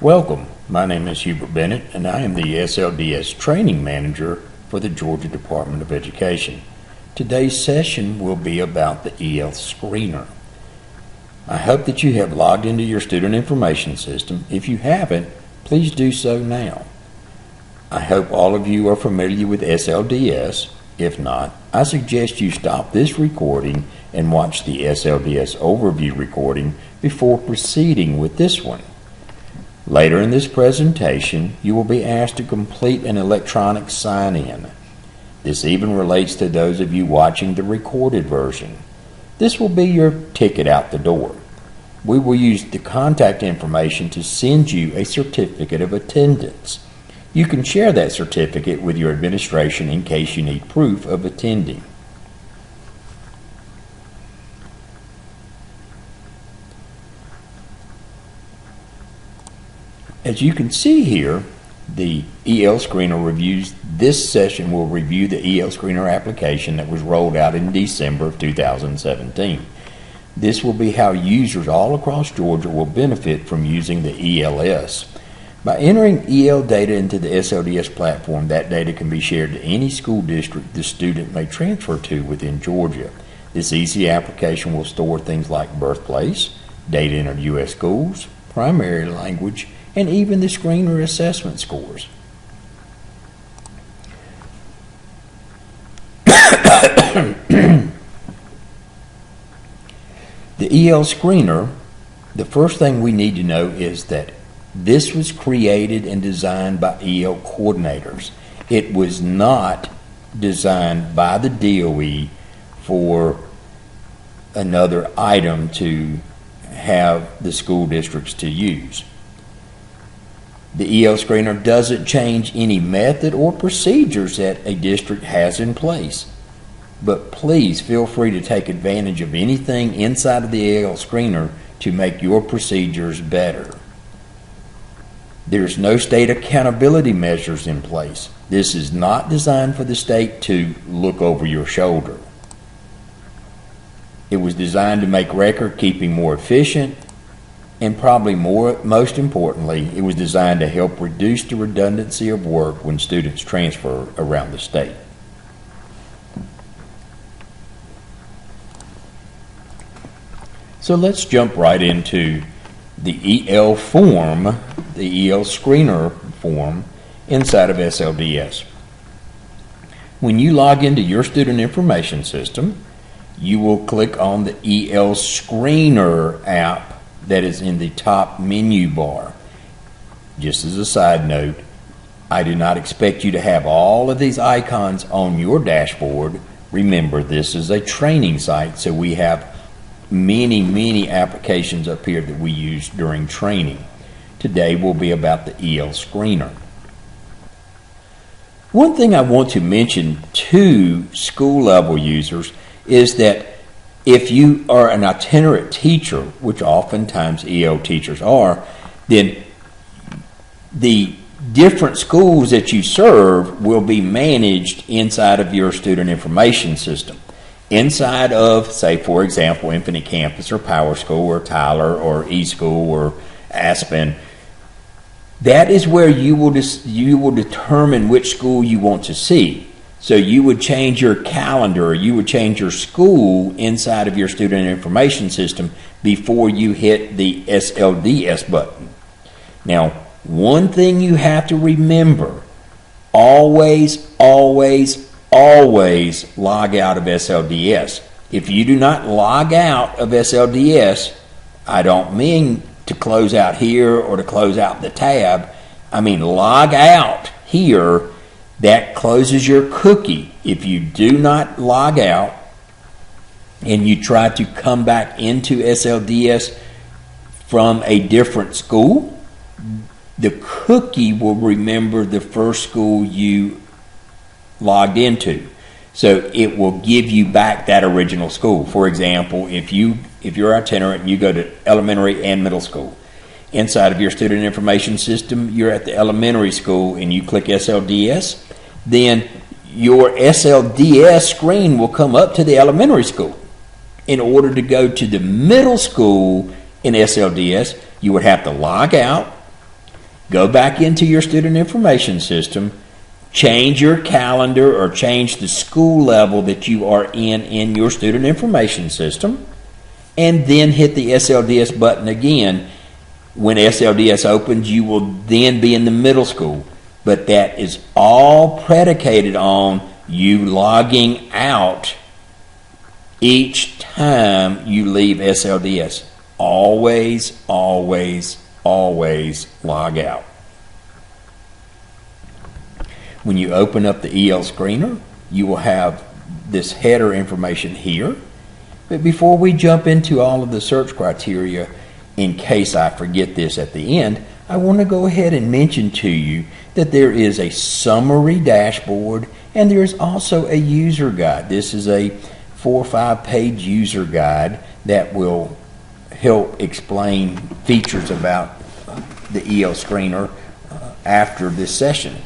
Welcome, my name is Hubert Bennett and I am the SLDS Training Manager for the Georgia Department of Education. Today's session will be about the EL Screener. I hope that you have logged into your student information system. If you haven't, please do so now. I hope all of you are familiar with SLDS. If not, I suggest you stop this recording and watch the SLDS overview recording before proceeding with this one. Later in this presentation, you will be asked to complete an electronic sign-in. This even relates to those of you watching the recorded version. This will be your ticket out the door. We will use the contact information to send you a certificate of attendance. You can share that certificate with your administration in case you need proof of attending. As you can see here, the EL Screener reviews. This session will review the EL Screener application that was rolled out in December of 2017. This will be how users all across Georgia will benefit from using the ELS. By entering EL data into the SLDS platform, that data can be shared to any school district the student may transfer to within Georgia. This easy application will store things like birthplace, data entered U.S. schools, primary language, and even the screener assessment scores. The EL Screener, the first thing we need to know is that this was created and designed by EL coordinators. It was not designed by the DOE for another item to have the school districts to use. The EL Screener doesn't change any method or procedures that a district has in place. But please feel free to take advantage of anything inside of the EL Screener to make your procedures better. There's no state accountability measures in place. This is not designed for the state to look over your shoulder. It was designed to make record keeping more efficient, and probably most importantly, it was designed to help reduce the redundancy of work when students transfer around the state. So let's jump right into the EL form, the EL Screener form inside of SLDS. When you log into your student information system, you will click on the EL Screener app that is in the top menu bar. Just as a side note, I do not expect you to have all of these icons on your dashboard. Remember, this is a training site, so we have many applications up here that we use during training. Today will be about the EL Screener. One thing I want to mention to school level users is that if you are an itinerant teacher, which oftentimes EL teachers are, then the different schools that you serve will be managed inside of your student information system. Inside of, say, for example, Infinite Campus or Power School or Tyler or eSchool or Aspen, that is where you will determine which school you want to see. So you would change your calendar, or you would change your school inside of your student information system before you hit the SLDS button. Now, one thing you have to remember, always log out of SLDS. If you do not log out of SLDS, I don't mean to close out here or to close out the tab. I mean log out here. That closes your cookie. If you do not log out and you try to come back into SLDS from a different school, the cookie will remember the first school you logged into. So it will give you back that original school. For example, if you're itinerant and you go to elementary and middle school, inside of your student information system, you're at the elementary school and you click SLDS, then your SLDS screen will come up to the elementary school. In order to go to the middle school in SLDS, you would have to log out, Go back into your student information system, change your calendar or change the school level that you are in your student information system, and then hit the SLDS button again. When SLDS opens, you will then be in the middle school. But that is all predicated on you logging out each time you leave SLDS. Always, always, always log out. When you open up the EL Screener, you will have this header information here. But before we jump into all of the search criteria, in case I forget this at the end, I want to go ahead and mention to you that there is a summary dashboard and there is also a user guide. This is a 4 or 5 page user guide that will help explain features about the EL Screener after this session.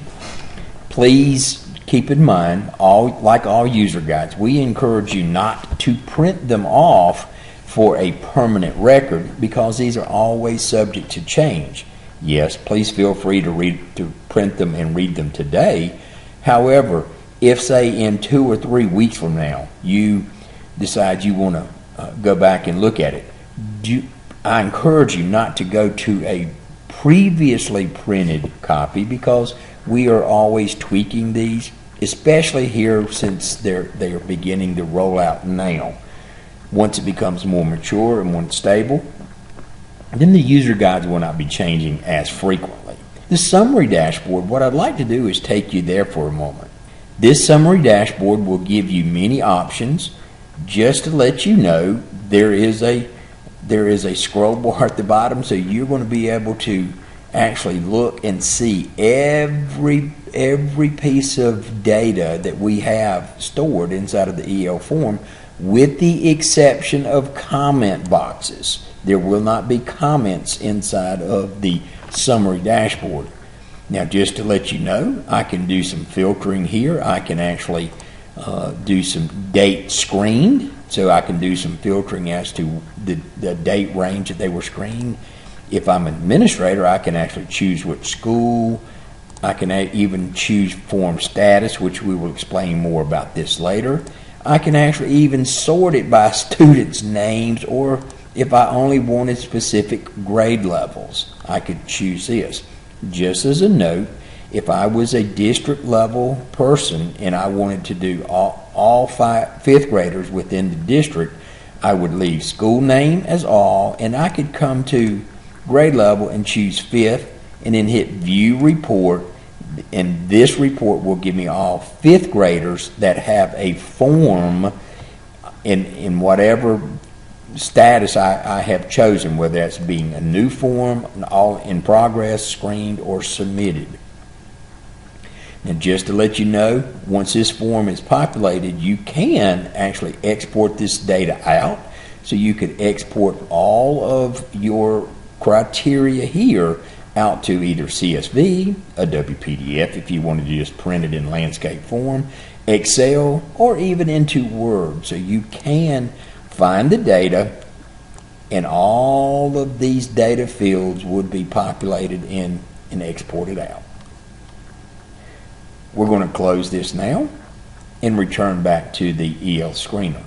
Please keep in mind, like all user guides, we encourage you not to print them off for a permanent record because these are always subject to change. Yes, please feel free to print them and read them today. However, if say in 2 or 3 weeks from now you decide you want to go back and look at it, I encourage you not to go to a previously printed copy because we are always tweaking these, especially here since they are beginning to roll out now. Once it becomes more mature and more stable, then the user guides will not be changing as frequently. The summary dashboard, what I'd like to do is take you there for a moment. This summary dashboard will give you many options. Just to let you know, there is a scroll bar at the bottom, so you're going to be able to actually look and see every piece of data that we have stored inside of the EL form, with the exception of comment boxes. There will not be comments inside of the summary dashboard. Now, just to let you know, I can do some filtering here. I can actually do some date screened, so I can do some filtering as to the date range that they were screened. If I'm an administrator, I can actually choose which school. I can even choose form status, which we will explain more about this later. I can actually even sort it by students' names, or if I only wanted specific grade levels, I could choose this. Just as a note, if I was a district level person and I wanted to do all 5th graders within the district, I would leave school name as all, and I could come to grade level and choose 5th and then hit view report, and this report will give me all 5th graders that have a form in whatever status I have chosen, whether that's being a new form, all in progress, screened, or submitted. And just to let you know, once this form is populated, you can actually export this data out. So you could export all of your criteria here out to either CSV, a WPDF if you wanted to just print it in landscape form, Excel, or even into Word. So you can find the data, and all of these data fields would be populated in and exported out. We're going to close this now and return back to the EL Screener.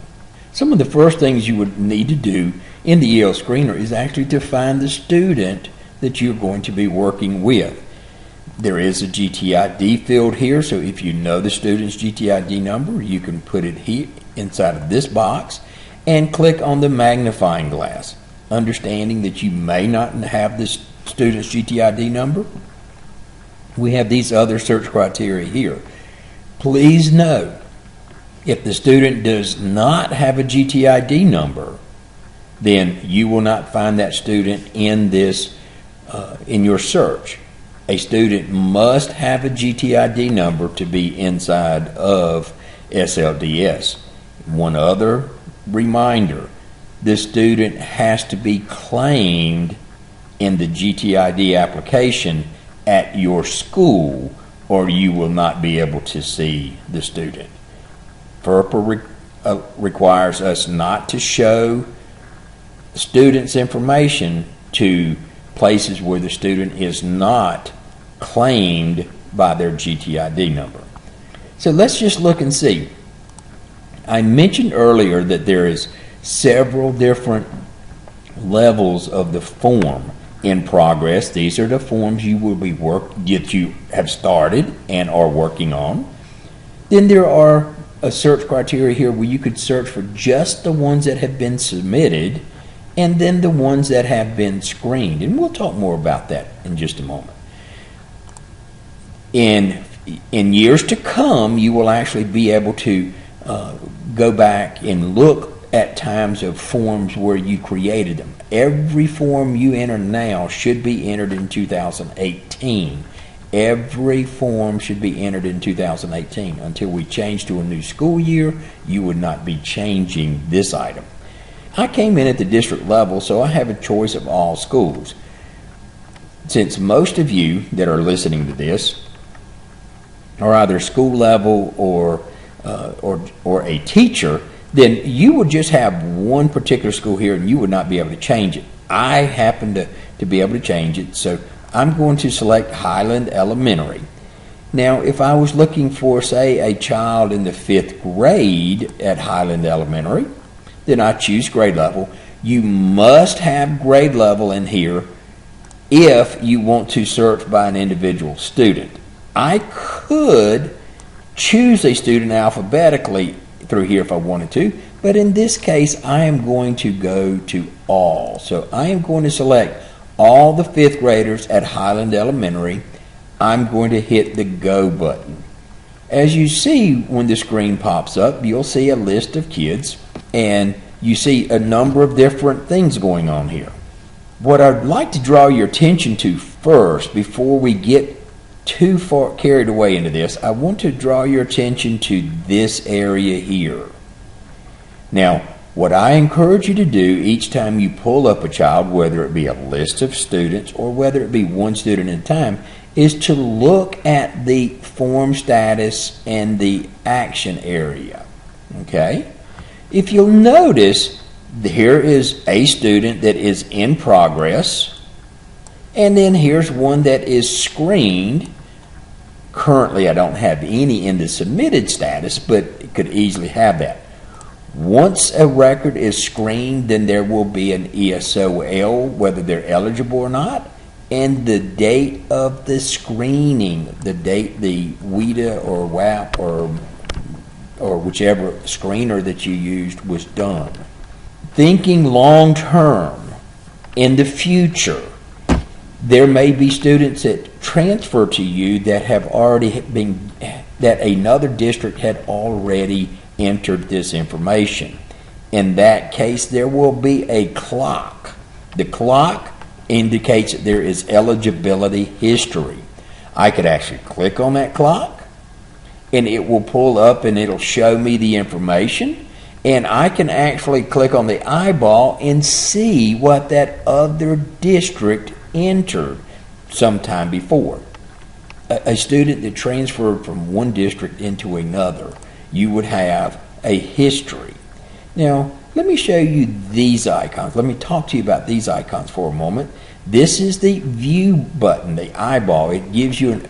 Some of the first things you would need to do in the EL Screener is actually to find the student that you're going to be working with. There is a GTID field here, so if you know the student's GTID number, you can put it here inside of this box and click on the magnifying glass, understanding that you may not have this student's GTID number. We have these other search criteria here. Please note, if the student does not have a GTID number, then you will not find that student in this in your search. A student must have a GTID number to be inside of SLDS. One other reminder, the student has to be claimed in the GTID application at your school, or you will not be able to see the student. FERPA requires us not to show students' information to places where the student is not claimed by their GTID number. So let's just look and see. I mentioned earlier that there is several different levels of the form in progress. These are the forms you will be that you have started and are working on. Then there are a search criteria here where you could search for just the ones that have been submitted and then the ones that have been screened. And we'll talk more about that in just a moment. In years to come, you will actually be able to go back and look at times of forms where you created them. Every form you enter now should be entered in 2018. Every form should be entered in 2018. Until we change to a new school year, you would not be changing this item. I came in at the district level, so I have a choice of all schools. Since most of you that are listening to this are either school level or a teacher, then you would just have one particular school here and you would not be able to change it. I happen to be able to change it, so I'm going to select Highland Elementary. Now, if I was looking for, say, a child in the 5th grade at Highland Elementary, then I choose grade level. You must have grade level in here if you want to search by an individual student. I could choose a student alphabetically through here if I wanted to, but in this case I am going to go to all. So I am going to select all the 5th graders at Highland Elementary. I'm going to hit the go button. As you see, when the screen pops up, you'll see a list of kids and you see a number of different things going on here. What I'd like to draw your attention to first, before we get too far carried away into this, I want to draw your attention to this area here. Now, what I encourage you to do each time you pull up a child, whether it be a list of students or whether it be one student at a time, is to look at the form status and the action area. Okay? If you'll notice, here is a student that is in progress, and then here's one that is screened. Currently, I don't have any in the submitted status, but it could easily have that. Once a record is screened, then there will be an ESOL, whether they're eligible or not, and the date of the screening, the date the WIDA or WAP or whichever screener that you used was done. Thinking long term, in the future, there may be students that transfer to you that have already been, that another district had already entered this information. In that case, there will be a clock. The clock indicates that there is eligibility history. I could actually click on that clock and it will pull up and it'll show me the information, and I can actually click on the eyeball and see what that other district entered sometime before. A student that transferred from one district into another, you would have a history. Now, let me show you these icons. Let me talk to you about these icons for a moment. This is the view button, the eyeball. It gives you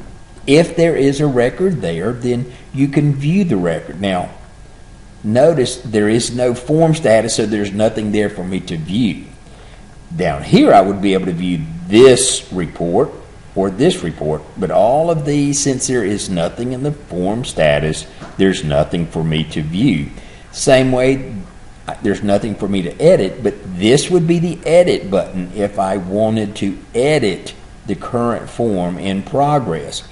if there is a record there, then you can view the record. Now, notice there is no form status, so there's nothing there for me to view. Down here, I would be able to view this report or this report, but all of these, since there is nothing in the form status, there's nothing for me to view. Same way, there's nothing for me to edit, but this would be the edit button if I wanted to edit the current form in progress.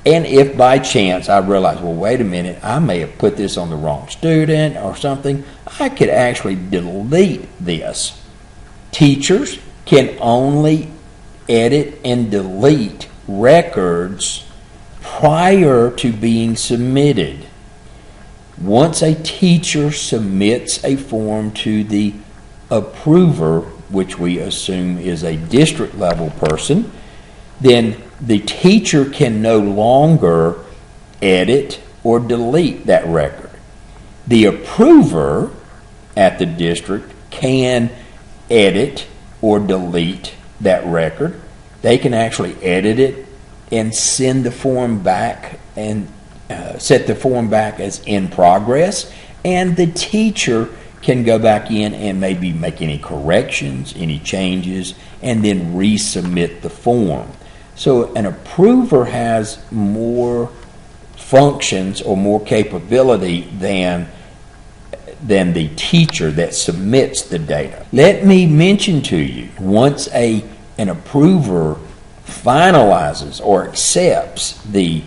And if by chance I realize, well, wait a minute, I may have put this on the wrong student or something, I could actually delete this. Teachers can only edit and delete records prior to being submitted. Once a teacher submits a form to the approver, which we assume is a district level person, then the teacher can no longer edit or delete that record. The approver at the district can edit or delete that record. They can actually edit it and send the form back and set the form back as in progress, and the teacher can go back in and maybe make any corrections, any changes, and then resubmit the form. So an approver has more functions or more capability than the teacher that submits the data. Let me mention to you, once an approver finalizes or accepts the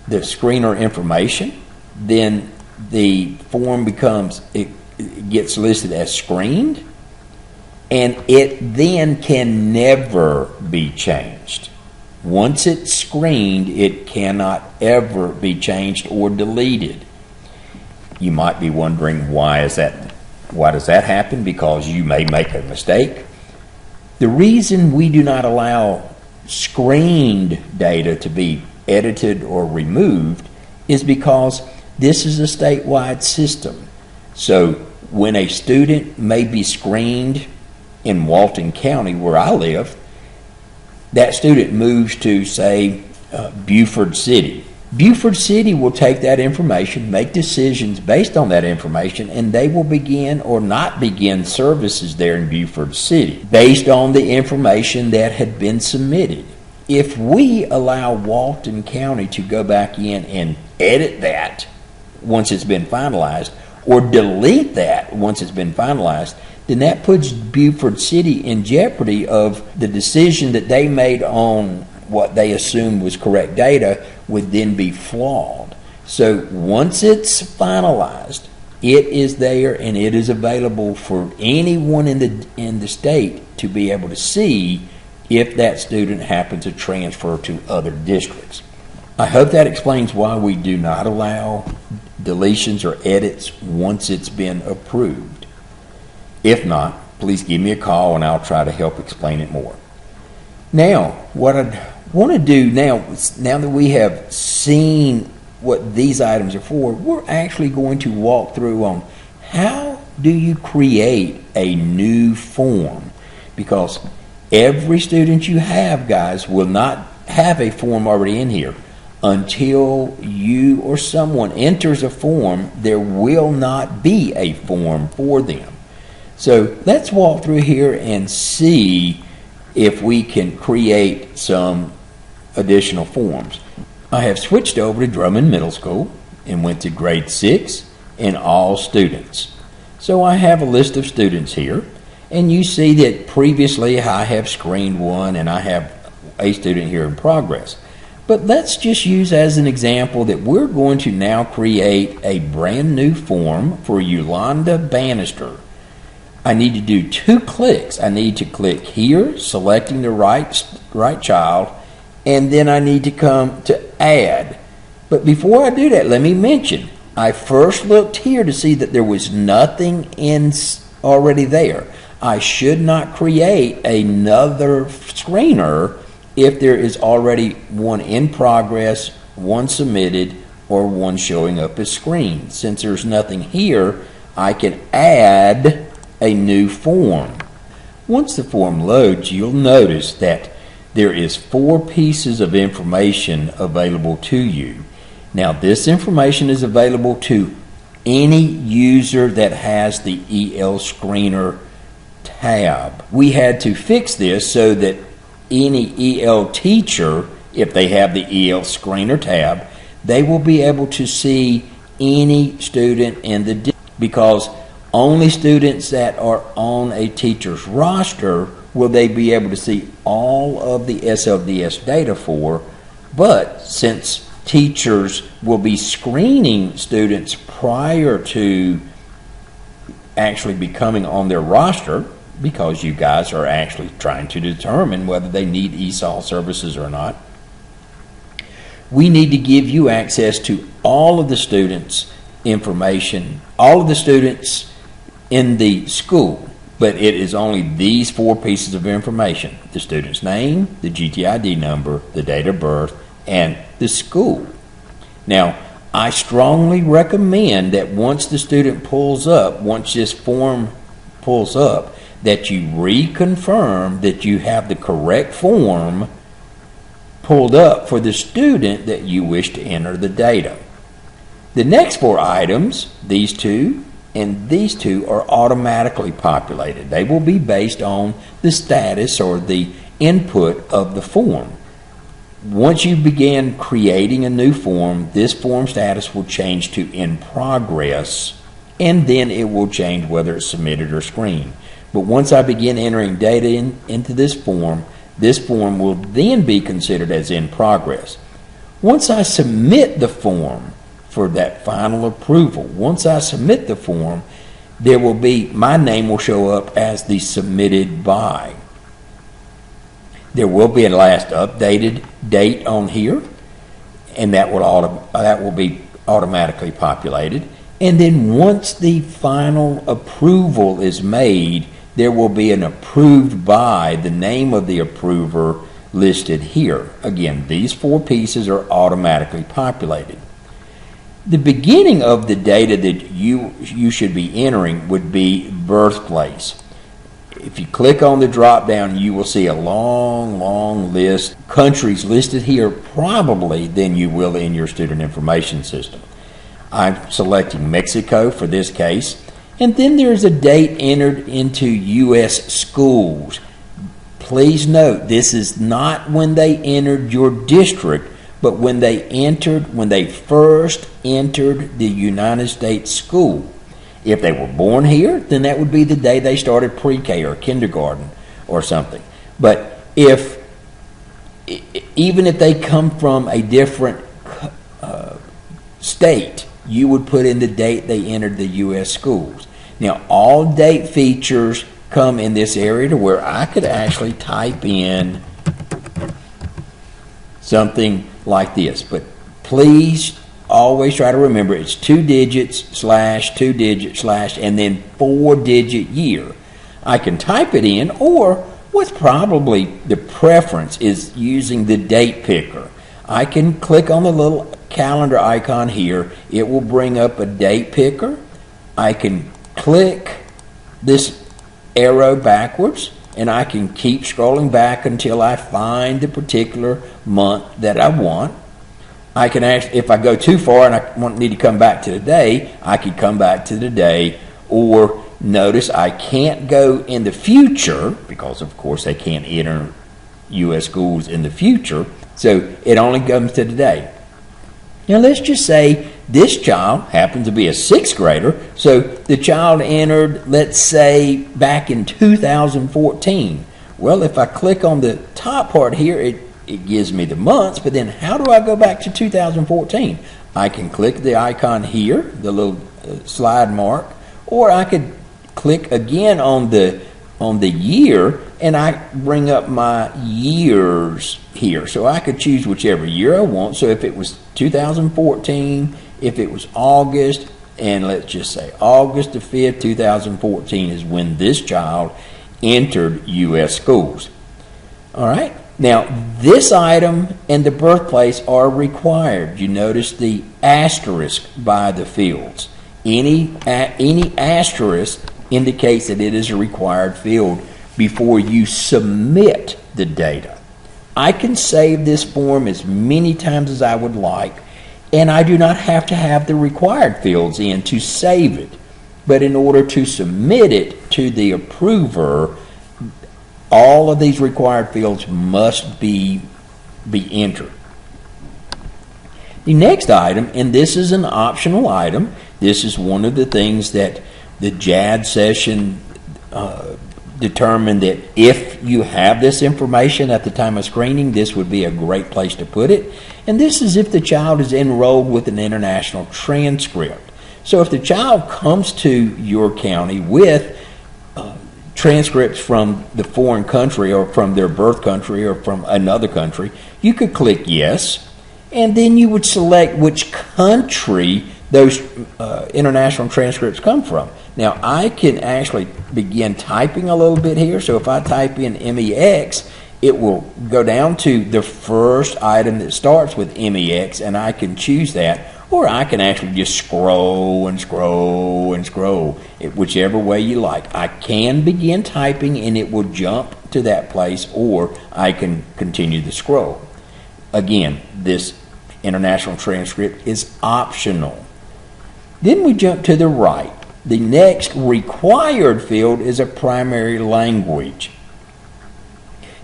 screener information, then the form it gets listed as screened, and it then can never be changed. Once it's screened, it cannot ever be changed or deleted. You might be wondering, why does that happen? Because you may make a mistake. The reason we do not allow screened data to be edited or removed is because this is a statewide system. So when a student may be screened in Walton County, where I live, that student moves to, say, Beaufort City. Beaufort City will take that information, make decisions based on that information, and they will begin or not begin services there in Beaufort City based on the information that had been submitted. If we allow Walton County to go back in and edit that once it's been finalized, or delete that once it's been finalized, then that puts Beaufort City in jeopardy of the decision that they made on what they assumed was correct data would then be flawed. So once it's finalized, it is there and it is available for anyone in the state to be able to see if that student happens to transfer to other districts. I hope that explains why we do not allow deletions or edits once it's been approved. If not, please give me a call and I'll try to help explain it more. Now, what I want to do now that we have seen what these items are for, we're actually going to walk through on how do you create a new form, because every student you have, guys, will not have a form already in here. Until you or someone enters a form, there will not be a form for them. So let's walk through here and see if we can create some additional forms. I have switched over to Drummond Middle School and went to grade 6 and all students. So I have a list of students here, and you see that previously I have screened one and I have a student here in progress. But let's just use as an example that we're going to now create a brand new form for Yolanda Bannister. I need to do 2 clicks. I need to click here, selecting the right child, and then I need to come to add. But before I do that, let me mention, I first looked here to see that there was nothing already there. I should not create another screener if there is already one in progress, one submitted, or one showing up as screened. Since there's nothing here, I can add a new form. Once the form loads, you'll notice that there is 4 pieces of information available to you. Now, this information is available to any user that has the EL Screener tab. We had to fix this so that any EL teacher, if they have the EL Screener tab, they will be able to see any student in the district, because only students that are on a teacher's roster will they be able to see all of the SLDS data for. But since teachers will be screening students prior to actually becoming on their roster, because you guys are actually trying to determine whether they need ESOL services or not, we need to give you access to all of the students' information, all of the students in the school. But it is only these 4 pieces of information: the student's name, the GTID number, the date of birth, and the school. Now, I strongly recommend that once the student pulls up, once this form pulls up, that you reconfirm that you have the correct form pulled up for the student that you wish to enter the data. The next 4 items, these 2 and these 2, are automatically populated. They will be based on the status or the input of the form. Once you begin creating a new form, this form status will change to in progress, and then it will change whether it's submitted or screened. But once I begin entering data into this form will then be considered as in progress. Once I submit the form for that final approval, once I submit the form, there will be, my name will show up as the submitted by. There will be a last updated date on here, and that will be automatically populated. And then once the final approval is made, there will be an approved by, the name of the approver listed here. Again, these 4 pieces are automatically populated. The beginning of the data that you should be entering would be birthplace. If you click on the drop down, you will see a long list of countries listed here, probably than you will in your student information system. I'm selecting Mexico for this case, and then there's a date entered into U.S. schools. Please note, this is not when they entered your district, but when they first entered the United States school. If they were born here, then that would be the day they started pre-K or kindergarten or something. But even if they come from a different state, you would put in the date they entered the U.S. schools. Now, all date features come in this area to where I could actually type in something like this. But please always try to remember it's 2 digits / 2 digits / and then 4-digit year. I can type it in, or what's probably the preference is using the date picker. I can click on the little calendar icon here. It will bring up a date picker. I can click this arrow backwards, and I can keep scrolling back until I find the particular month that I want. I can actually, if I go too far and I need to come back to the day, I could come back to the day. Or notice I can't go in the future because, of course, they can't enter U.S. schools in the future. So it only comes to today. Now let's just say this child happens to be a 6th grader. So the child entered, let's say, back in 2014. Well, if I click on the top part here, it gives me the months, but then how do I go back to 2014? I can click the icon here, the little slide mark, or I could click again on the year, and I bring up my years here. So I could choose whichever year I want. So if it was 2014, if it was August, and let's just say August the 5th, 2014 is when this child entered U.S. schools. All right. Now, this item and the birthplace are required. You notice the asterisk by the fields. Any asterisk indicates that it is a required field before you submit the data. I can save this form as many times as I would like, and I do not have to have the required fields in to save it. But in order to submit it to the approver, all of these required fields must be entered. The next item, and this is an optional item, this is one of the things that the JAD session determined that if you have this information at the time of screening, this would be a great place to put it. And this is if the child is enrolled with an international transcript. So if the child comes to your county with transcripts from the foreign country or from their birth country or from another country, you could click yes, and then you would select which country those international transcripts come from. Now, I can actually begin typing a little bit here. So if I type in MEX, it will go down to the first item that starts with MEX, and I can choose that. or I can actually just scroll and scroll and scroll, whichever way you like. I can begin typing and it will jump to that place, or I can continue the scroll. Again, this international transcript is optional. Then we jump to the right. The next required field is a primary language.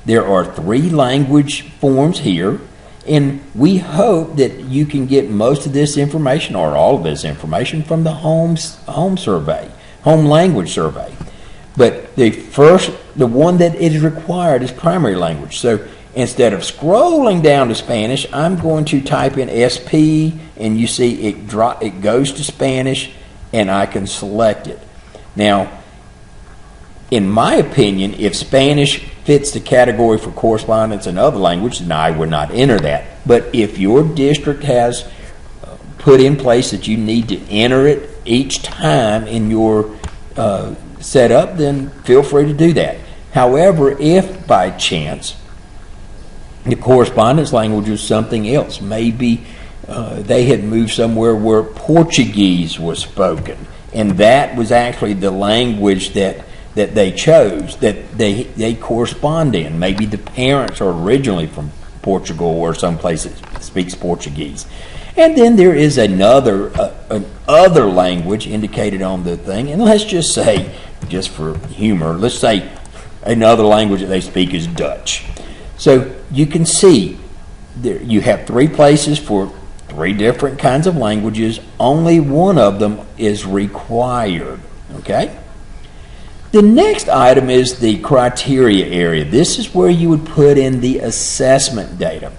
There are 3 language forms here, and we hope that you can get most of this information, or all of this information, from the home language survey. But the one that is required is primary language. So instead of scrolling down to Spanish, I'm going to type in SP, and you see it goes to Spanish, and I can select it. Now, in my opinion, if Spanish fits the category for correspondence in other language, then I would not enter that. But if your district has put in place that you need to enter it each time in your setup, then feel free to do that. However, if by chance the correspondence language was something else, maybe they had moved somewhere where Portuguese was spoken, and that was actually the language that they chose, that they correspond in. Maybe the parents are originally from Portugal or someplace that speaks Portuguese. And then there is another language indicated on the thing, and let's just say, just for humor, let's say another language that they speak is Dutch. So you can see there you have 3 places for 3 different kinds of languages. Only one of them is required. Okay? The next item is the criteria area. This is where you would put in the assessment data.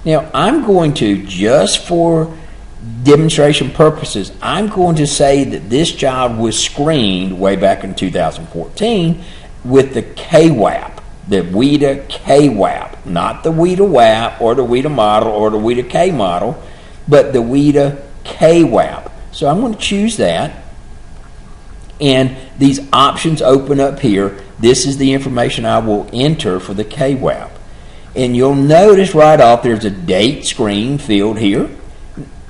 Now, I'm going to, just for demonstration purposes, I'm going to say that this child was screened way back in 2014 with the KWAP, the WIDA KWAP, not the WIDA WAP or the WIDA model or the WIDA K model, but the WIDA KWAP. So I'm going to choose that. And these options open up here. This is the information I will enter for the KWAP. And you'll notice right off there's a date screen field here.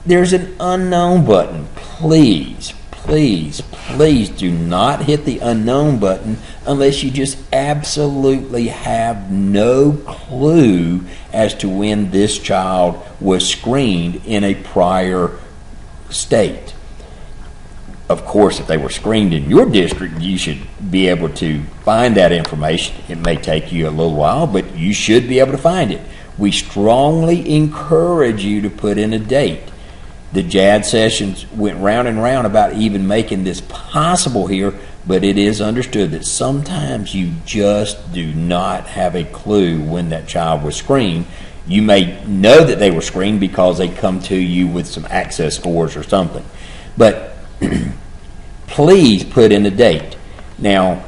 There's an unknown button. Please, please, please do not hit the unknown button unless you just absolutely have no clue as to when this child was screened in a prior state. Of course, if they were screened in your district, you should be able to find that information. It may take you a little while, but you should be able to find it. We strongly encourage you to put in a date. The JAD sessions went round and round about even making this possible here, but it is understood that sometimes you just do not have a clue when that child was screened. You may know that they were screened because they come to you with some access scores or something. But please put in a date. Now,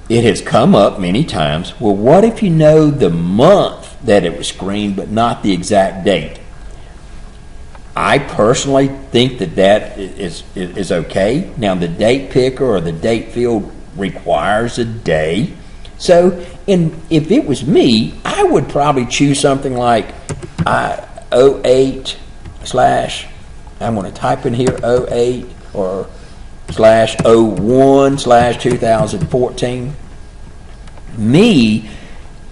it has come up many times. Well, what if you know the month that it was screened but not the exact date? I personally think that is okay. Now, the date picker or the date field requires a day. So, if it was me, I would probably choose something like 08 slash, I'm going to type in here 08 or slash 01 slash 2014. Me,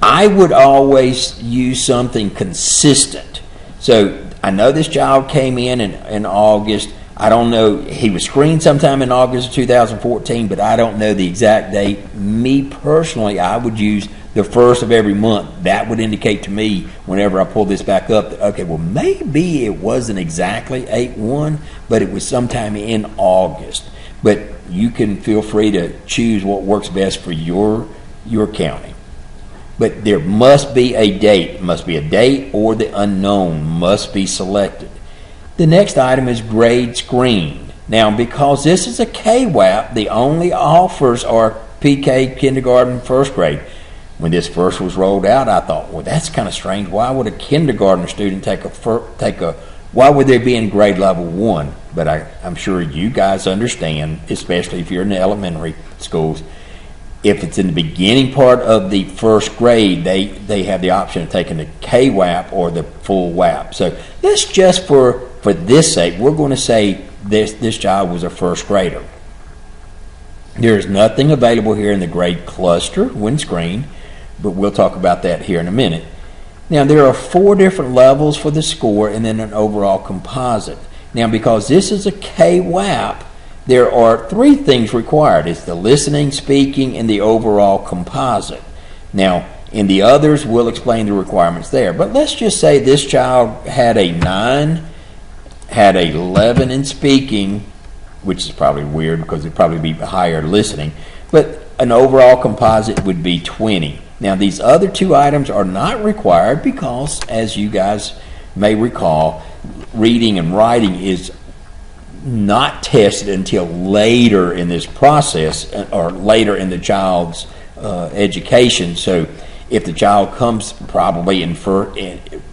I would always use something consistent. So I know this child came in August. I don't know, he was screened sometime in August of 2014, but I don't know the exact date. Me personally, I would use the first of every month. That would indicate to me whenever I pull this back up that, okay, well, maybe it wasn't exactly 8/1, but it was sometime in August. But you can feel free to choose what works best for your county. But there must be a date. It must be a date, or the unknown must be selected. The next item is grade screened. Now, because this is a KWAP, the only offers are PK, kindergarten, first grade. When this first was rolled out, I thought, well, that's kind of strange. Why would a kindergarten student why would they be in grade level 1? But I'm sure you guys understand, especially if you're in the elementary schools. If it's in the beginning part of the first grade, they have the option of taking the KWAP or the full WAP. So let's just, for this sake, we're going to say this child was a first grader. There's nothing available here in the grade cluster when screened, but we'll talk about that here in a minute. Now, there are 4 different levels for the score and then an overall composite. Now, because this is a KWAP, there are 3 things required. It's the listening, speaking, and the overall composite. Now, in the others, we'll explain the requirements there. But let's just say this child had a 9, had a 11 in speaking, which is probably weird because it'd probably be higher listening, but an overall composite would be 20. Now, these other 2 items are not required because, as you guys may recall, reading and writing is not tested until later in this process or later in the child's education. So if the child comes probably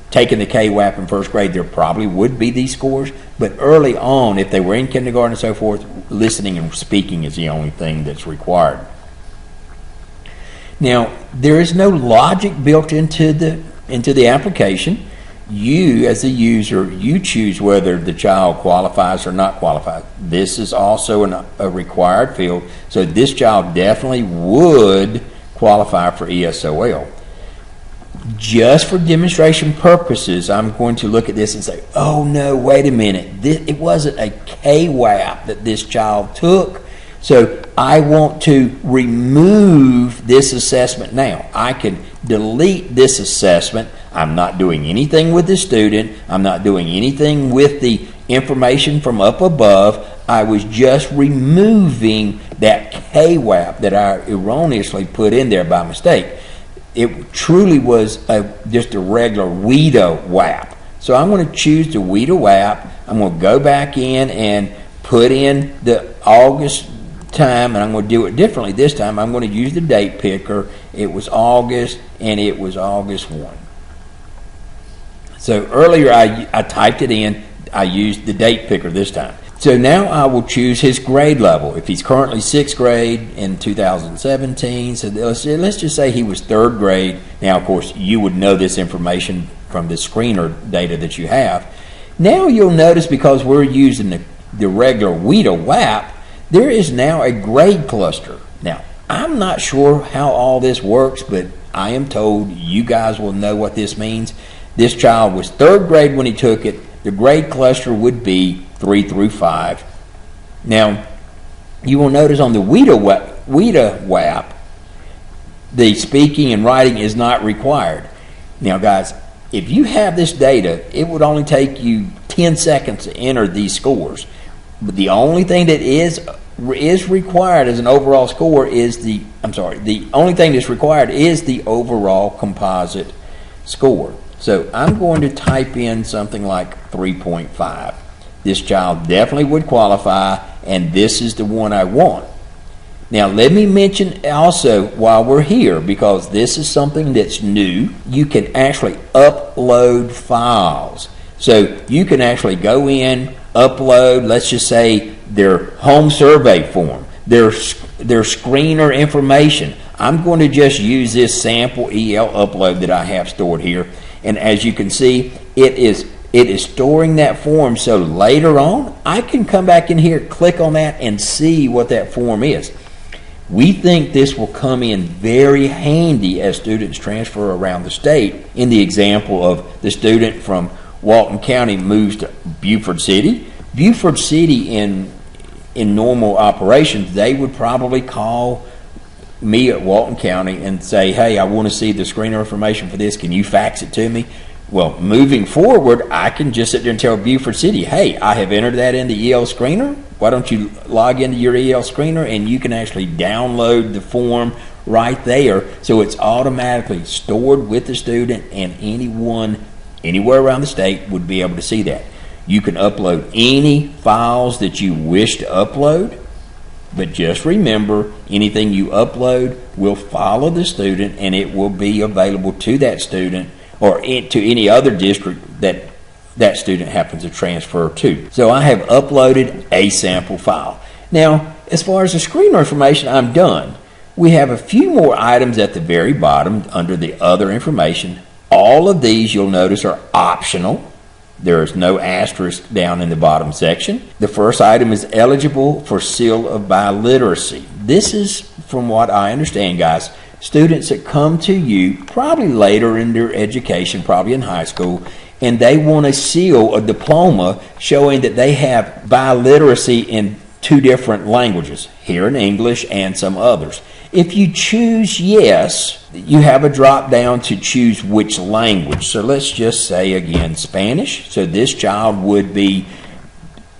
taking the KWAP in first grade, there probably would be these scores. But early on, if they were in kindergarten and so forth, listening and speaking is the only thing that's required. Now, there is no logic built into the application. You, as a user, you choose whether the child qualifies or not qualifies. This is also a required field, so this child definitely would qualify for ESOL. Just for demonstration purposes, I'm going to look at this and say, oh no, wait a minute. It wasn't a KWAP that this child took, so I want to remove this assessment now. I can delete this assessment. I'm not doing anything with the student. I'm not doing anything with the information from up above. I was just removing that KWAP that I erroneously put in there by mistake. It truly was just a regular WIDA WAP. So I'm going to choose the WIDA WAP. I'm going to go back in and put in the August time, and I'm going to do it differently this time. I'm going to use the date picker. It was August, and it was August 1. So earlier I typed it in. I used the date picker this time. So now I will choose his grade level. If he's currently 6th grade in 2017, so let's just say he was 3rd grade. Now, of course, you would know this information from the screener data that you have. Now you'll notice, because we're using the regular WIDA WAP, there is now a grade cluster. Now, I'm not sure how all this works, but I am told you guys will know what this means. This child was 3rd grade when he took it. The grade cluster would be 3 through 5. Now, you will notice on the WIDA WAP, the speaking and writing is not required. Now, guys, if you have this data, it would only take you 10 seconds to enter these scores. But the only thing that is required as an overall score is the only thing that's required is the overall composite score. So I'm going to type in something like 3.5. This child definitely would qualify, and this is the one I want. Now, let me mention also, while we're here, because this is something that's new, you can actually upload files. So you can actually go in, upload, let's just say, their home survey form, their screener information. I'm going to just use this sample EL upload that I have stored here. And as you can see, it is storing that form, so later on I can come back in here, click on that, and see what that form is. We think this will come in very handy as students transfer around the state. In the example of the student from Walton County moves to Beaufort City. Beaufort City, in normal operations, they would probably call me at Walton County and say, hey, I want to see the screener information for this. Can you fax it to me? Well, moving forward, I can just sit there and tell Beaufort City, hey, I have entered that in the EL Screener. Why don't you log into your EL Screener, and you can actually download the form right there, so it's automatically stored with the student, and anyone anywhere around the state would be able to see that. You can upload any files that you wish to upload, but just remember, anything you upload will follow the student, and it will be available to that student or to any other district that that student happens to transfer to. So I have uploaded a sample file. Now, as far as the screener information, I'm done. We have a few more items at the very bottom under the other information. All of these, you'll notice, are optional. There is no asterisk down in the bottom section. The first item is eligible for seal of biliteracy. This is, from what I understand, guys, students that come to you probably later in their education, probably in high school, and they want to seal a diploma showing that they have biliteracy in 2 different languages, here in English and some others. If you choose yes, you have a drop down to choose which language. So let's just say again Spanish. So this child would be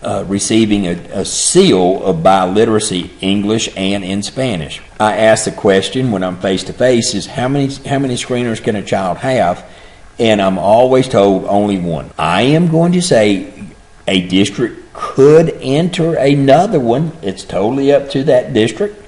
receiving a seal of biliteracy, English and in Spanish. I ask the question when I'm face to face is how many screeners can a child have? And I'm always told only one. I am going to say a district could enter another one. It's totally up to that district.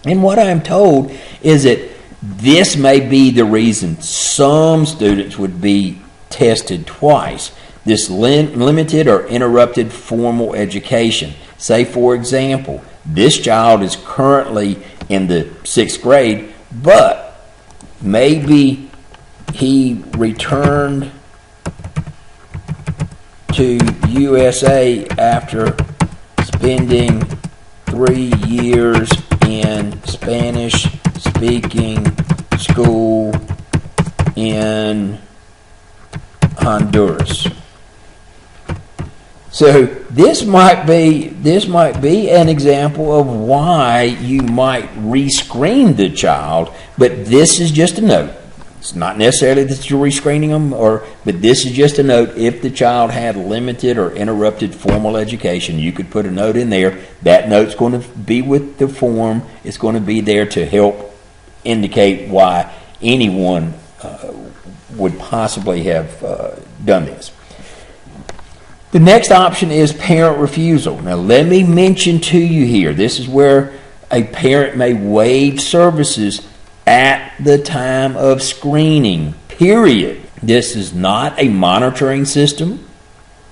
And what I'm told is that this may be the reason some students would be tested twice. This limited or interrupted formal education. Say, for example, this child is currently in the 6th grade, but maybe he returned to USA after spending 3 years in Spanish-speaking school in Honduras. So this might be an example of why you might rescreen the child, but this is just a note. It's not necessarily that you're rescreening them, but this is just a note. If the child had limited or interrupted formal education, you could put a note in there. That note's going to be with the form. It's going to be there to help indicate why anyone would possibly have done this. The next option is parent refusal. Now, let me mention to you here, this is where a parent may waive services at the time of screening, period. This is not a monitoring system.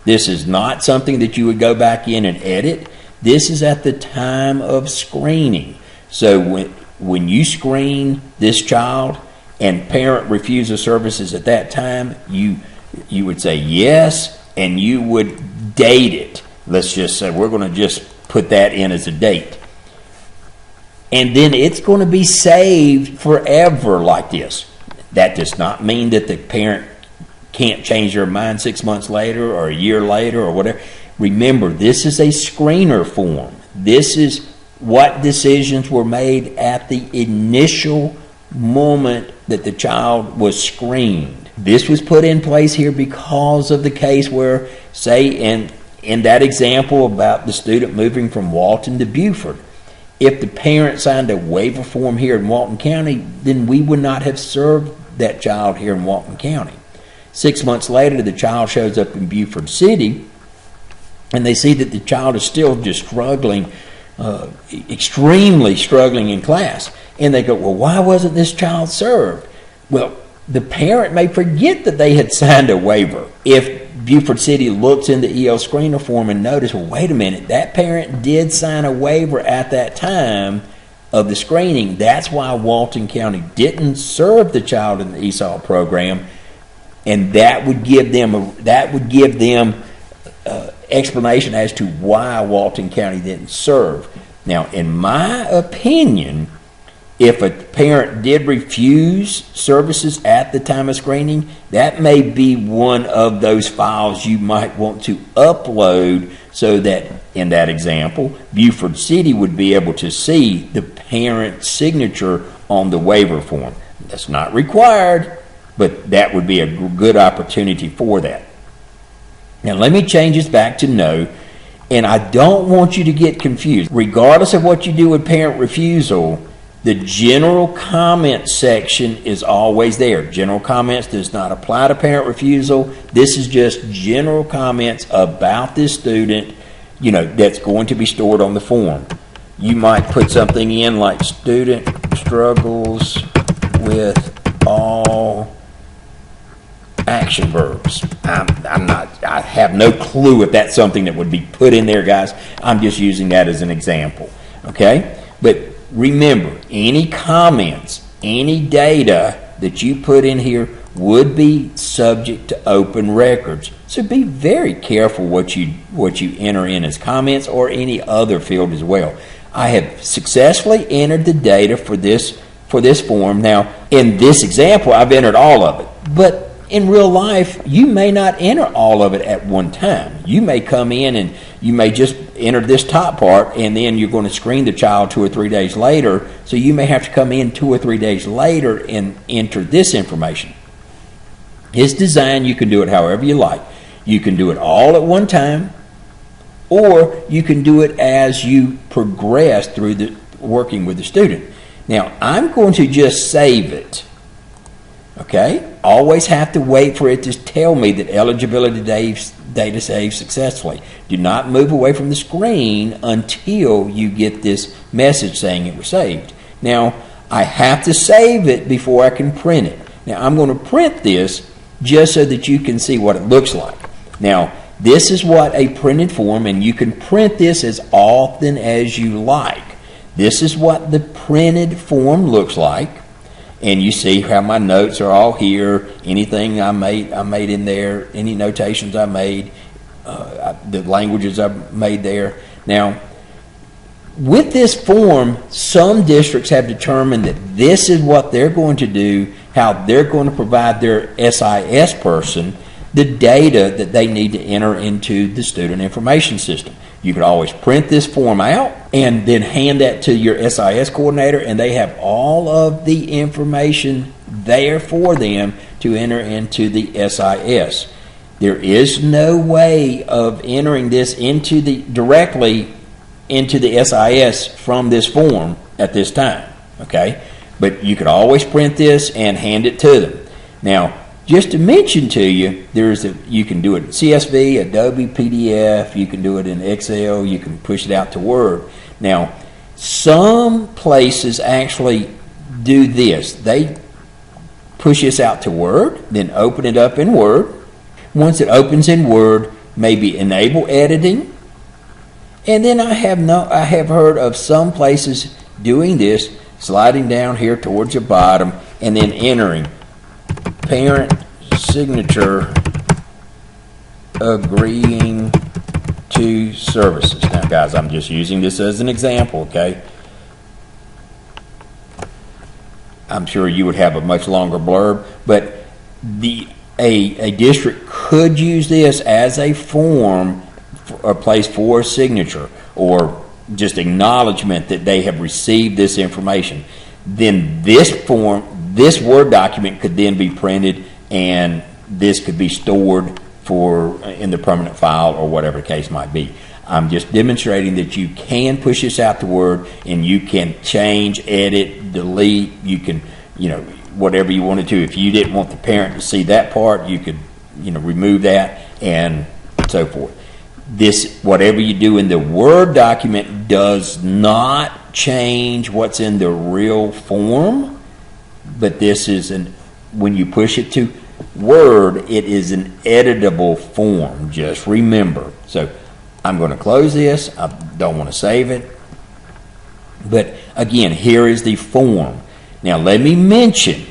This is not something that you would go back in and edit. This is at the time of screening. So when you screen this child and parent refuses services at that time, you would say yes, and you would date it. Let's just say we're going to just put that in as a date. And then it's going to be saved forever like this. That does not mean that the parent can't change their mind 6 months later or a year later or whatever. Remember, this is a screener form. This is what decisions were made at the initial moment that the child was screened. This was put in place here because of the case where, say, in that example about the student moving from Walton to Beaufort, if the parent signed a waiver form here in Walton County, then we would not have served that child here in Walton County. 6 months later, the child shows up in Beaufort City, and they see that the child is still just struggling, extremely struggling in class. And they go, well, why wasn't this child served? Well, the parent may forget that they had signed a waiver. If Beaufort City looks in the EL Screener form and notice, well, wait a minute, that parent did sign a waiver at that time of the screening. That's why Walton County didn't serve the child in the ESOL program, and that would give them explanation as to why Walton County didn't serve. Now, in my opinion, if a parent did refuse services at the time of screening, that may be one of those files you might want to upload so that, in that example, Beaufort City would be able to see the parent's signature on the waiver form. That's not required, but that would be a good opportunity for that. Now, let me change this back to no, and I don't want you to get confused. Regardless of what you do with parent refusal, the general comments section is always there. General comments does not apply to parent refusal. This is just general comments about this student, that's going to be stored on the form. You might put something in like student struggles with all action verbs. I have no clue if that's something that would be put in there, guys. I'm just using that as an example. Okay? But remember, any comments, any data that you put in here would be subject to open records. So be very careful what you enter in as comments or any other field as well. I have successfully entered the data for this form. Now, in this example, I've entered all of it. But in real life, you may not enter all of it at one time. You may come in and you may just enter this top part, and then you're going to screen the child 2 or 3 days later. So you may have to come in 2 or 3 days later and enter this information. It's designed, you can do it however you like. You can do it all at one time, or you can do it as you progress through the working with the student. Now, I'm going to just save it. Okay? Always have to wait for it to tell me that eligibility data saved successfully. Do not move away from the screen until you get this message saying it was saved. Now, I have to save it before I can print it. Now, I'm going to print this just so that you can see what it looks like. Now, this is what a printed form, and you can print this as often as you like. This is what the printed form looks like. And you see how my notes are all here. Anything I made in there. Any notations I made. The languages I made there. Now, with this form, some districts have determined that this is what they're going to do, how they're going to provide their SIS person the data that they need to enter into the student information system. You could always print this form out and then hand that to your SIS coordinator, and they have all of the information there for them to enter into the SIS. There is no way of entering this directly into the SIS from this form at this time. Okay? But you could always print this and hand it to them. Now, just to mention to you, you can do it in CSV, Adobe PDF, you can do it in Excel, you can push it out to Word. Now, some places actually do this. They push this out to Word, then open it up in Word. Once it opens in Word, maybe enable editing. And then I have heard of some places doing this, sliding down here towards the bottom, and then entering parent signature agreeing to services. Now, guys, I'm just using this as an example, okay? I'm sure you would have a much longer blurb, but a district could use this as a form, a place for a signature, or just acknowledgement that they have received this information. Then this form, this Word document could then be printed, and this could be stored in the permanent file or whatever the case might be. I'm just demonstrating that you can push this out to Word, and you can change, edit, delete. You can, whatever you wanted to. If you didn't want the parent to see that part, you could, remove that and so forth. This, whatever you do in the Word document, does not change what's in the real form. But this is when you push it to Word, it is an editable form. Just remember. So I'm going to close this. I don't want to save it. But again, here is the form. Now let me mention,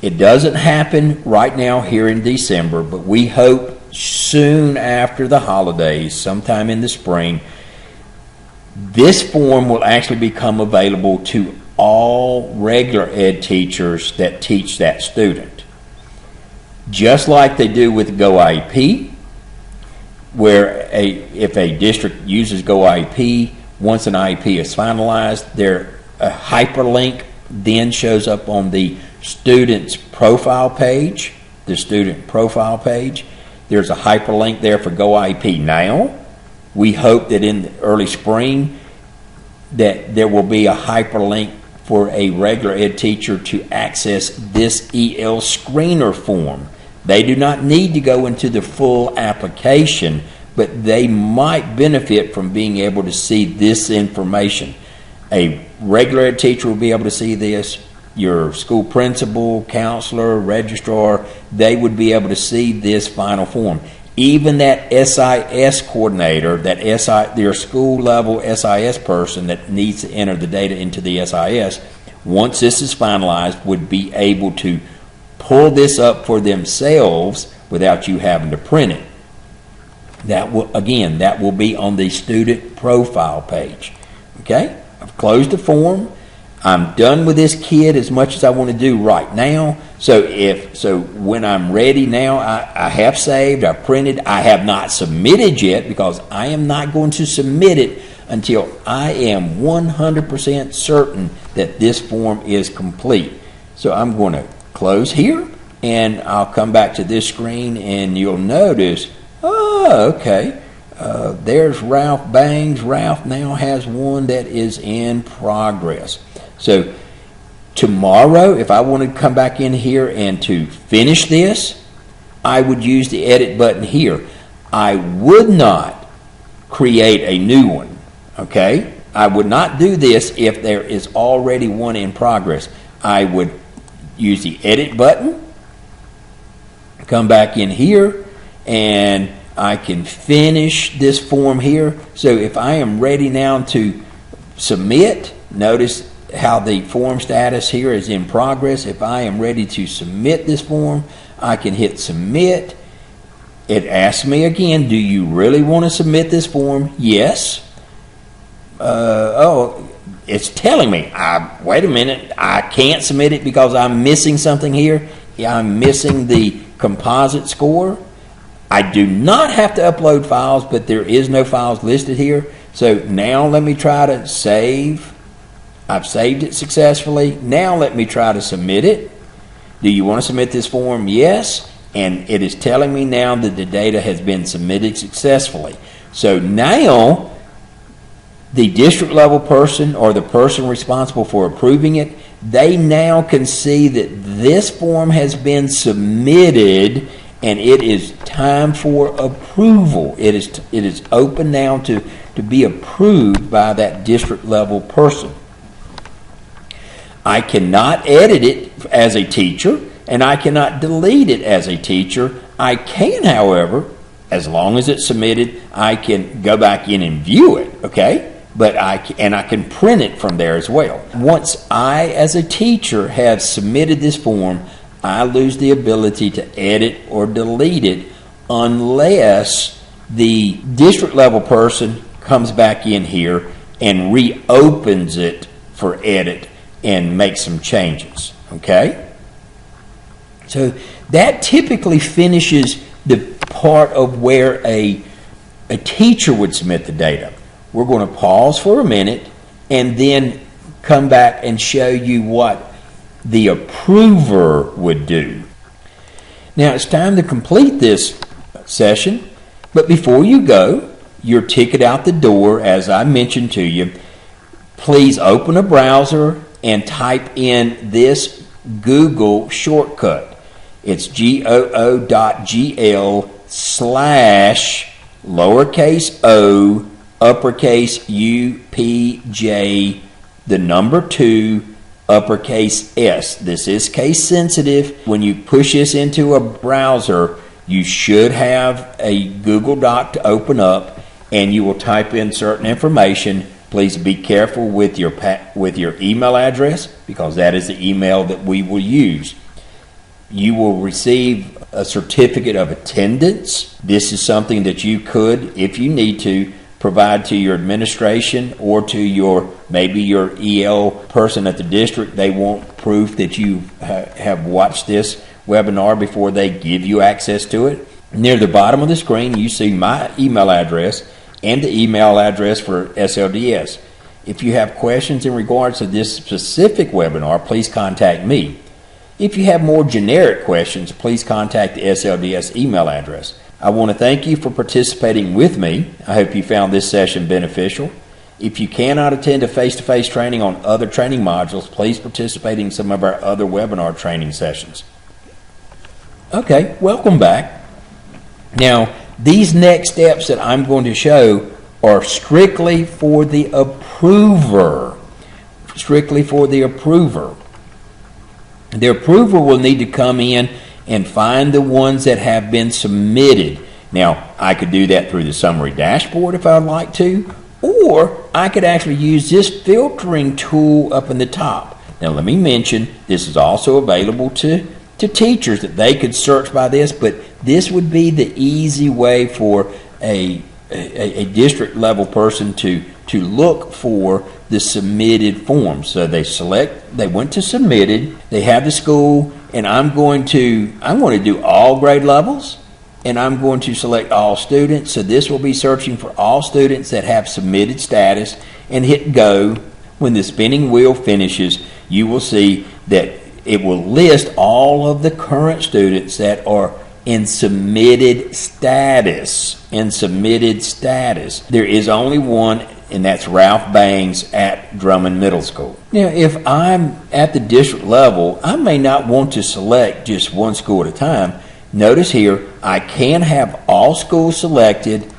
it doesn't happen right now here in December, but we hope soon after the holidays, sometime in the spring, this form will actually become available to all regular ed teachers that teach that student. Just like they do with GoIEP, where if a district uses GoIEP, once an IEP is finalized, a hyperlink then shows up on the student's profile page, the student profile page. There's a hyperlink there for GoIEP now. We hope that in the early spring that there will be a hyperlink for a regular ed teacher to access this EL Screener form. They do not need to go into the full application, but they might benefit from being able to see this information. A regular ed teacher will be able to see this. Your school principal, counselor, registrar, they would be able to see this final form. even that SIS coordinator, their school level SIS person that needs to enter the data into the SIS, once this is finalized, would be able to pull this up for themselves without you having to print it. That will be on the student profile page. Okay? I've closed the form. I'm done with this kid as much as I want to do right now. So when I'm ready now, I have saved, I've printed, I have not submitted yet, because I am not going to submit it until I am 100% certain that this form is complete. So I'm going to close here, and I'll come back to this screen, and you'll notice, oh, okay, there's Ralph Bangs. Ralph now has one that is in progress. So tomorrow, if I wanted to come back in here and to finish this, I would use the edit button here. I would not create a new one, okay? I would not do this if there is already one in progress. I would use the edit button, come back in here, and I can finish this form here. So if I am ready now to submit, notice how the form status here is in progress. If I am ready to submit this form, I can hit submit. It asks me again, do you really want to submit this form? Yes. It's telling me, wait a minute, I can't submit it because I'm missing something here. Yeah, I'm missing the composite score. I do not have to upload files, but there is no files listed here. So now let me try to save. I've saved it successfully. Now let me try to submit it. Do you want to submit this form? Yes. And it is telling me now that the data has been submitted successfully. So now the district level person or the person responsible for approving it, they now can see that this form has been submitted and it is time for approval. It is open now to be approved by that district level person. I cannot edit it as a teacher, and I cannot delete it as a teacher. I can, however, as long as it's submitted, I can go back in and view it, okay? But I can print it from there as well. Once I, as a teacher, have submitted this form, I lose the ability to edit or delete it unless the district level person comes back in here and reopens it for edit and make some changes, okay? So that typically finishes the part of where a teacher would submit the data. We're going to pause for a minute and then come back and show you what the approver would do. Now it's time to complete this session, but before you go, your ticket out the door, as I mentioned to you, please open a browser and type in this Google shortcut. It's goo.gl/lowercase o uppercase UPJ, the number 2, uppercase S. This is case sensitive. When you push this into a browser, you should have a Google Doc to open up, and you will type in certain information. Please be careful with your email address, because that is the email that we will use. You will receive a certificate of attendance. This is something that you could, if you need to, provide to your administration or to maybe your EL person at the district. They want proof that you have watched this webinar before they give you access to it. Near the bottom of the screen, you see my email address and the email address for SLDS. If you have questions in regards to this specific webinar, please contact me. If you have more generic questions, please contact the SLDS email address. I want to thank you for participating with me. I hope you found this session beneficial. If you cannot attend a face-to-face training on other training modules, please participate in some of our other webinar training sessions. Okay, welcome back. Now, these next steps that I'm going to show are strictly for the approver. Strictly for the approver. The approver will need to come in and find the ones that have been submitted. Now, I could do that through the summary dashboard if I would like to, or I could actually use this filtering tool up in the top. Now, let me mention, this is also available to teachers that they could search by this, but this would be the easy way for a district level person to look for the submitted forms. So they went to submitted, they have the school, and I'm going to do all grade levels, and I'm going to select all students. So this will be searching for all students that have submitted status, and hit go. When the spinning wheel finishes, you will see that it will list all of the current students that are in submitted status. There is only one, and that's Ralph Bangs at Drummond Middle School. Now, if I'm at the district level, I may not want to select just one school at a time. Notice here, I can have all schools selected,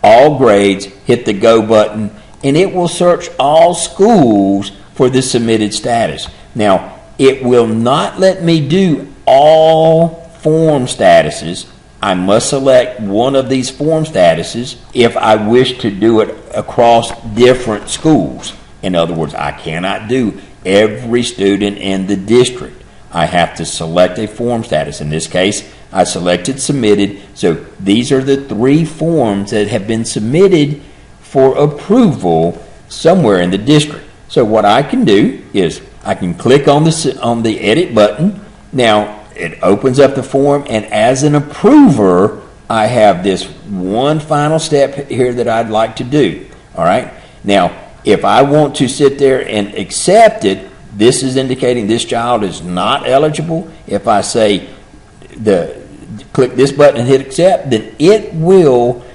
all grades, hit the go button, and it will search all schools for the submitted status. Now, it will not let me do all form statuses. I must select one of these form statuses if I wish to do it across different schools. In other words, I cannot do every student in the district. I have to select a form status. In this case, I selected submitted. So these are the 3 forms that have been submitted for approval somewhere in the district. So what I can do is I can click on the edit button. Now it opens up the form, and as an approver, I have this one final step here that I'd like to do. All right. Now, if I want to sit there and accept it, this is indicating this child is not eligible. If I say click this button and hit accept, then it will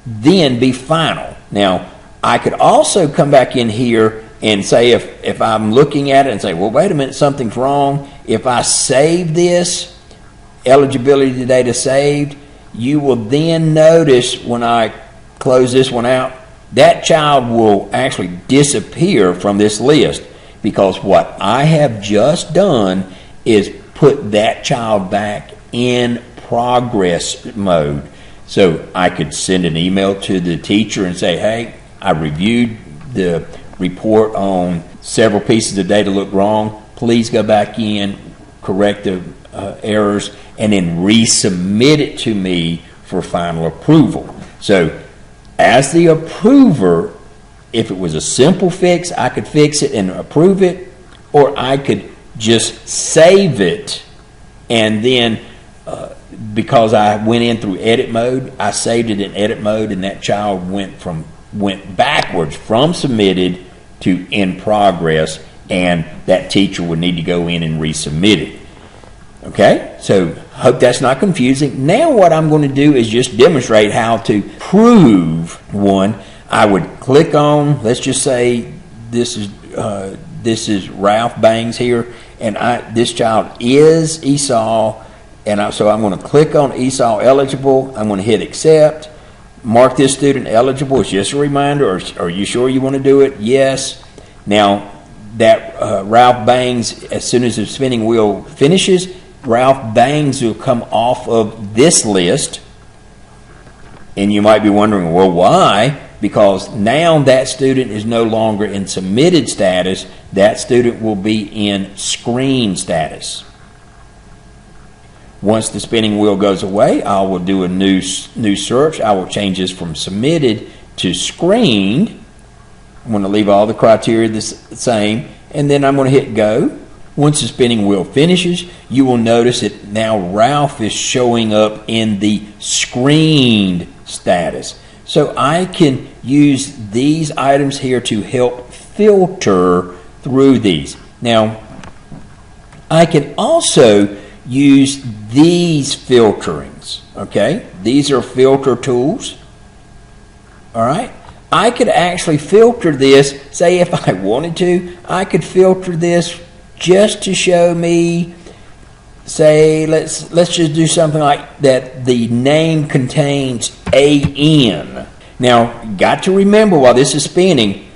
then be final. Now, I could also come back in here and say if I'm looking at it and say, well, wait a minute, something's wrong. If I save this, eligibility data saved, you will then notice when I close this one out, that child will actually disappear from this list, because what I have just done is put that child back in progress mode. So I could send an email to the teacher and say, hey, I reviewed the report on several pieces of data look wrong. Please go back in, correct the errors, and then resubmit it to me for final approval. So as the approver, if it was a simple fix, I could fix it and approve it, or I could just save it, and then because I went in through edit mode, I saved it in edit mode, and that child went backwards from submitted to in progress, and that teacher would need to go in and resubmit it. Okay, so hope that's not confusing. Now what I'm going to do is just demonstrate how to prove one. I would click on, let's just say this is Ralph Bangs here, and this child is ESOL, and so I'm going to click on ESOL eligible. I'm going to hit accept. Mark this student eligible. It's just a reminder. Are you sure you want to do it? Yes. Now that Ralph Bangs, as soon as the spinning wheel finishes, Ralph Bangs will come off of this list. And you might be wondering, well, why? Because now that student is no longer in submitted status. That student will be in screen status. Once the spinning wheel goes away, I will do a new search. I will change this from submitted to screened. I'm going to leave all the criteria the same, and then I'm going to hit go. Once the spinning wheel finishes, you will notice that now Ralph is showing up in the screened status. So I can use these items here to help filter through these. Now, I can also use these filterings, okay? These are filter tools, all right? I could actually filter this, say if I wanted to, I could filter this just to show me, say, let's just do something like that the name contains AN. Now, got to remember while this is spinning,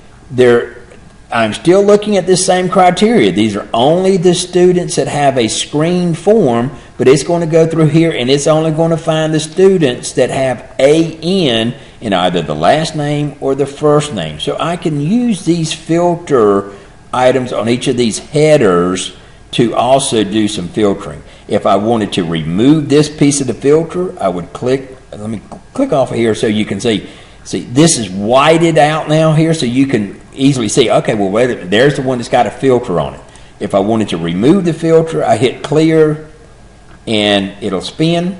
I'm still looking at this same criteria. These are only the students that have a screen form, but it's going to go through here and it's only going to find the students that have AN in either the last name or the first name. So I can use these filter items on each of these headers to also do some filtering. If I wanted to remove this piece of the filter, I would click, let me click off of here so you can see this is whited out now here, so you can easily see, okay, well, wait a minute, there's the one that's got a filter on it. If I wanted to remove the filter, I hit clear and it'll spin,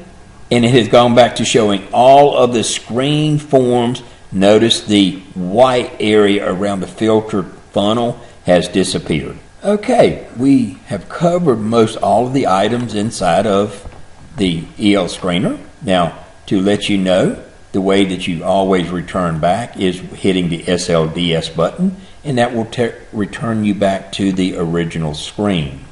and it has gone back to showing all of the screen forms. Notice the white area around the filter funnel has disappeared. Okay, we have covered most all of the items inside of the EL Screener. Now, to let you know, the way that you always return back is hitting the SLDS button, and that will return you back to the original screen.